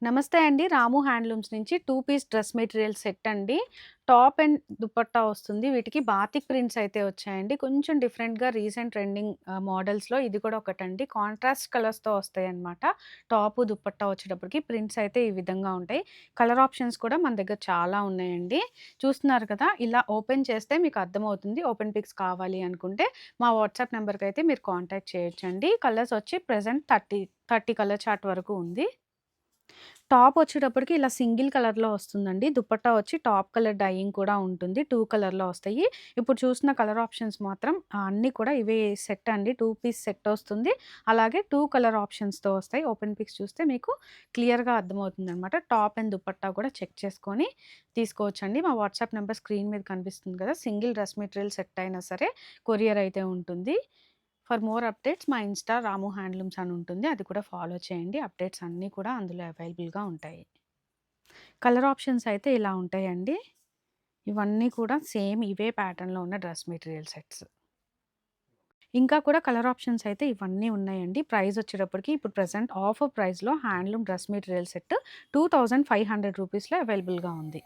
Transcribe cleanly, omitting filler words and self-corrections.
నమస్తే అండి. రాము హ్యాండ్లూమ్స్ నుంచి 2 పీస్ డ్రెస్ మెటీరియల్ సెట్ అండి. టాప్ అండ్ దుపట్టా వస్తుంది. వీటికి బాతిక్ ప్రింట్స్ అయితే వచ్చాయండి. కొంచెం డిఫరెంట్‌గా రీసెంట్ ట్రెండింగ్ మోడల్స్‌లో ఇది కూడా ఒకటండి. కాంట్రాస్ట్ కలర్స్‌తో వస్తాయన్నమాట. టాపు, దుపట్టా వచ్చేటప్పటికి ప్రింట్స్ అయితే ఈ విధంగా ఉంటాయి. కలర్ ఆప్షన్స్ కూడా మన దగ్గర చాలా ఉన్నాయండి. చూస్తున్నారు కదా! ఇలా ఓపెన్ చేస్తే మీకు అర్థమవుతుంది. ఓపెన్ పిక్స్ కావాలి అనుకుంటే మా వాట్సాప్ నంబర్‌కైతే మీరు కాంటాక్ట్ చేయొచ్చండి. కలర్స్ వచ్చి ప్రెజెంట్ 30 కలర్ చార్ట్ వరకు ఉంది. టాప్ వచ్చేటప్పటికి ఇలా సింగిల్ కలర్‌లో వస్తుందండి. దుపట్టా వచ్చి టాప్ కలర్ డైయింగ్ కూడా ఉంటుంది. 2 కలర్‌లో వస్తాయి. ఇప్పుడు చూసిన కలర్ ఆప్షన్స్ మాత్రం అన్నీ కూడా ఇవే సెట్ అండి. 2 పీస్ సెట్ వస్తుంది. అలాగే 2 కలర్ ఆప్షన్స్‌తో వస్తాయి. ఓపెన్ పిక్స్ చూస్తే మీకు క్లియర్‌గా అర్థమవుతుందనమాట. టాప్ అండ్ దుపట్టా కూడా చెక్ చేసుకొని తీసుకోవచ్చండి. మా వాట్సాప్ నంబర్ స్క్రీన్ మీద కనిపిస్తుంది కదా! సింగిల్ డ్రెస్ మెటీరియల్ సెట్ అయినా సరే కొరియర్ అయితే ఉంటుంది. ఫర్ మోర్ అప్డేట్స్ మా ఇన్‌స్టా రాము హ్యాండ్లూమ్స్ అని ఉంటుంది. అది కూడా ఫాలో చేయండి. అప్డేట్స్ అన్నీ కూడా అందులో అవైలబుల్‌గా ఉంటాయి. కలర్ ఆప్షన్స్ అయితే ఇలా ఉంటాయండి. ఇవన్నీ కూడా సేమ్ ఇవే ప్యాటర్న్‌లో ఉన్న డ్రెస్ మెటీరియల్ సెట్స్. ఇంకా కూడా కలర్ ఆప్షన్స్ అయితే ఇవన్నీ ఉన్నాయండి. ప్రైస్ వచ్చేటప్పటికి ఇప్పుడు ప్రెజెంట్ ఆఫర్ ప్రైస్‌లో హ్యాండ్లూమ్ డ్రెస్ మెటీరియల్ సెట్ రూ. 2500 అవైలబుల్‌గా ఉంది.